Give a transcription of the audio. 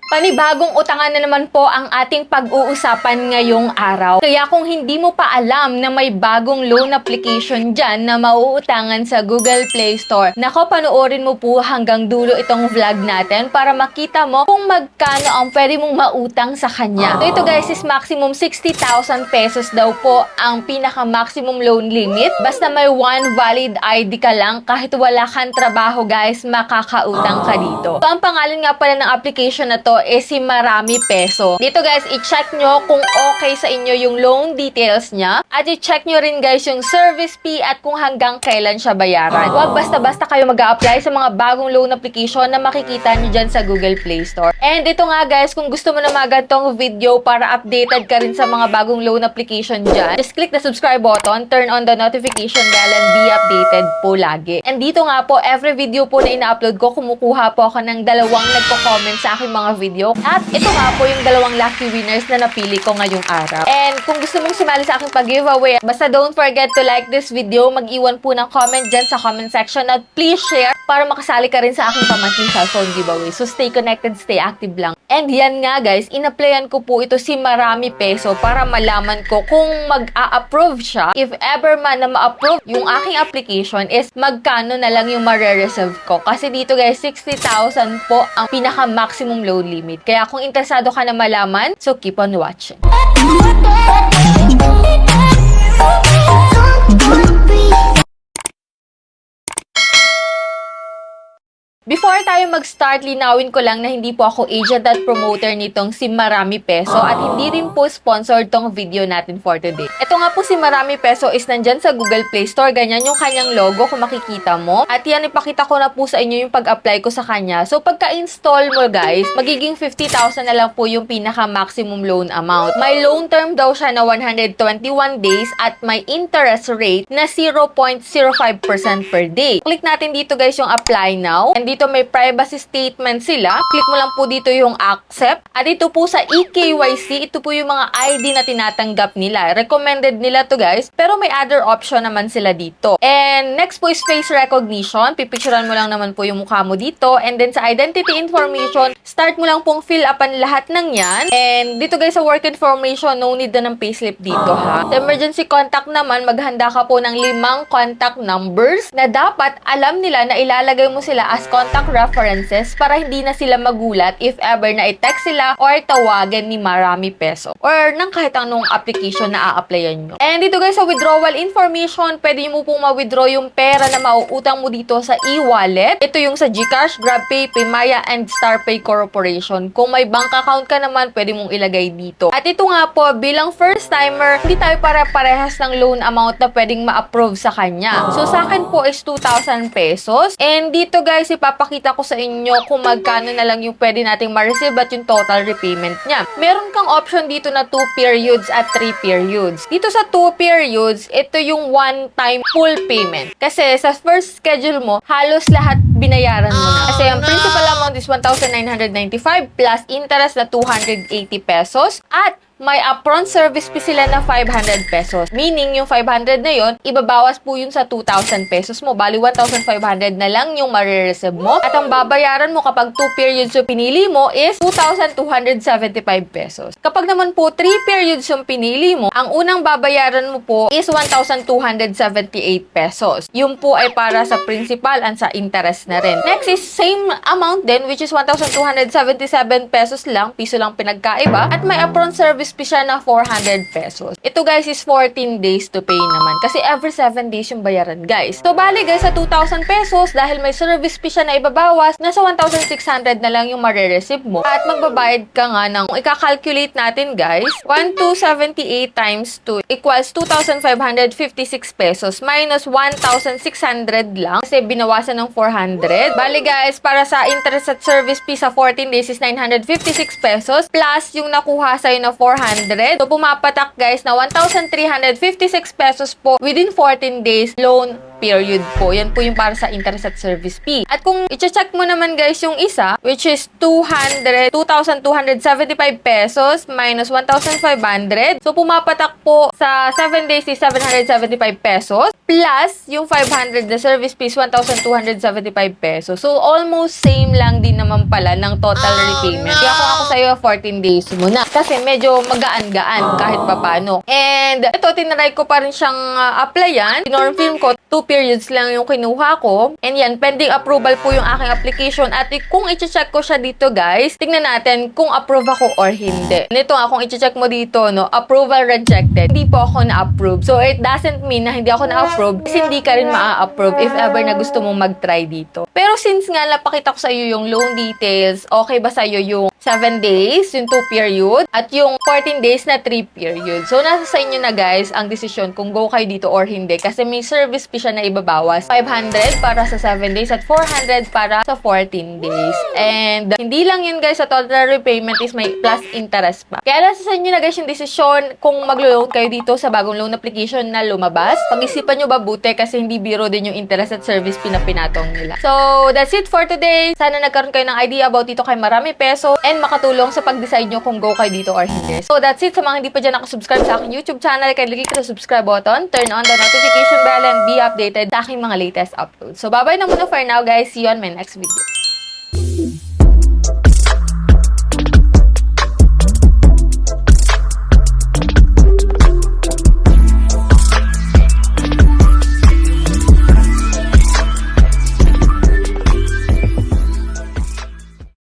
Panibagong utangan na naman po ang ating pag-uusapan ngayong araw. Kaya kung hindi mo pa alam na may bagong loan application dyan na mauutangan sa Google Play Store, nako, panoorin mo po hanggang dulo itong vlog natin para makita mo kung magkano ang pwede mong mautang sa kanya. So ito guys is maximum 60,000 pesos daw po ang pinaka-maximum loan limit. Basta may one valid ID ka lang, kahit wala kang trabaho guys, makakautang ka dito. So ang pangalan nga pala ng application na to is si Marami Peso. Dito guys, i-check nyo kung okay sa inyo yung loan details niya. At i-check nyo rin guys yung service fee at kung hanggang kailan siya bayaran. Huwag basta-basta kayo mag-a-apply sa mga bagong loan application na makikita nyo dyan sa Google Play Store. And ito nga guys, kung gusto mo na mga ganitong video para updated ka rin sa mga bagong loan application dyan, just click the subscribe button, turn on the notification bell, and be updated po lagi. And dito nga po, every video po na ina-upload ko, kumukuha po ako ng dalawang nagko-comment sa aking mga video. At ito nga po yung dalawang lucky winners na napili ko ngayong araw. And kung gusto mong sumali sa aking pag-giveaway, basta don't forget to like this video, mag-iwan po ng comment dyan sa comment section at please share para makasali ka rin sa aking pamantling cellphone giveaway. So stay connected, stay active lang. And yan nga guys, in-applyan ko po ito si Marami Peso para malaman ko kung mag-a-approve siya. If ever man na ma-approve yung aking application is magkano na lang yung mare-reserve ko. Kasi dito guys, 60,000 po ang pinaka-maximum loan limit. Kaya kung interesado ka na malaman, so keep on watching. Before tayo mag-start, linawin ko lang na hindi po ako agent at promoter nitong si Marami Peso at hindi rin po sponsored tong video natin for today. Ito nga po si Marami Peso is nandyan sa Google Play Store. Ganyan yung kanyang logo kung makikita mo. At yan, ipakita ko na po sa inyo yung pag-apply ko sa kanya. So pagka-install mo guys, magiging 50,000 na lang po yung pinaka-maximum loan amount. May loan term daw siya na 121 days at may interest rate na 0.05% per day. Click natin dito guys yung apply now. And dito may privacy statement sila. Click mo lang po dito yung accept. At ito po sa eKYC, ito po yung mga ID na tinatanggap nila. Recommended nila to guys. Pero may other option naman sila dito. And next po is face recognition. Pipicturean mo lang naman po yung mukha mo dito. And then sa identity information, start mo lang pong fill upan lahat ng yan. And dito guys sa work information, no need na ng payslip dito ha. Sa emergency contact naman, maghanda ka po ng 5 contact numbers na dapat alam nila na ilalagay mo sila as contact references para hindi na sila magulat if ever na i-text sila or tawagan ni Marami Peso or ng kahit anong application na a-applyan nyo. And dito guys sa withdrawal information, pwede mo pong ma-withdraw yung pera na mauutang mo dito sa e-wallet. Ito yung sa GCash, GrabPay, Paymaya, and StarPay Corporation. Kung may bank account ka naman, pwede mong ilagay dito. At ito nga po, bilang first timer, hindi tayo pare-parehas ng loan amount na pwedeng ma-approve sa kanya. So sa akin po is 2,000 pesos. And dito guys, ipapakita ko sa inyo kung magkano na lang yung pwede nating ma-receive at yung total repayment niya. Meron kang option dito na 2 periods at 3 periods. Dito sa 2 periods, ito yung one-time full payment. Kasi sa first schedule mo, halos lahat binayaran mo na. Kasi ang principal amount is 1,995 plus interest na 280 pesos at may upfront service fee sila na 500 pesos. Meaning, yung 500 na yon ibabawas po yun sa 2,000 pesos mo. Bali, 1,500 na lang yung marireceive mo. At ang babayaran mo kapag 2 periods yung pinili mo is 2,275 pesos. Kapag naman po 3 periods yung pinili mo, ang unang babayaran mo po is 1,278 pesos. Yung po ay para sa principal and sa interest na rin. Next is same amount din, which is 1,277 pesos lang. Piso lang pinagkaiba. At may upfront service fee siya na 400 pesos. Ito guys is 14 days to pay naman. Kasi every 7 days yung bayaran guys. So bali guys sa 2,000 pesos dahil may service fee siya na ibabawas, nasa 1,600 na lang yung marireceive mo. At magbabayad ka nga ng, kung ika-calculate natin guys, 1,278 times 2 equals 2,556 pesos minus 1,600 lang kasi binawasan ng 400. Bali guys, para sa interest at service fee sa 14 days is 956 pesos plus yung nakuha sa'yo na 400. So, pumapatak guys na 1,356 pesos po within 14 days loan period po. Yan po yung para sa interest at service fee. At kung i-check mo naman guys yung isa, which is 2,275 pesos minus 1,500. So, pumapatak po sa 7 days is 775 pesos plus yung 500 na service fees, 1,275 pesos. So, almost same lang din naman pala ng total repayment. Kaya kung ako sa'yo 14 days muna. Kasi medyo magaan-gaan kahit papano. And ito, tinry ko pa rin siyang applyan. Norm film ko, 2 periods lang yung kinuha ko. And yan, pending approval po yung aking application. At kung i-check ko siya dito, guys, tingnan natin kung approve ako or hindi. Nito nga, kung i-check mo dito, no, approval rejected. Hindi po ako na-approve. So, it doesn't mean na hindi ako na-approve kasi hindi ka rin ma-approve if ever na gusto mong mag-try dito. Pero since nga napakita ko sa iyo yung loan details, okay ba sa iyo yung 7 days, yung 2 period, at yung 14 days na 3 period. So, nasa sa inyo na guys ang desisyon kung go kayo dito or hindi. Kasi may service fee siya na ibabawas. 500 para sa 7 days at 400 para sa 14 days. And hindi lang yun guys, sa total repayment is may plus interest pa. Kaya nasa sa inyo na guys yung desisyon kung mag-loan kayo dito sa bagong loan application na lumabas. Pag-isipan nyo mabuti kasi hindi biro din yung interest at service fee na pinatong nila. So, that's it for today. Sana nagkaroon kayo ng idea about dito kay Marami Peso and makatulong sa pag-decide nyo kung go kayo dito or hindi. So, that's it. Sa mga hindi pa dyan nakasubscribe sa aking YouTube channel, kaya click sa subscribe button, turn on the notification bell, and be updated sa aking mga latest uploads. So, bye-bye na muna for now, guys. See you on my next video.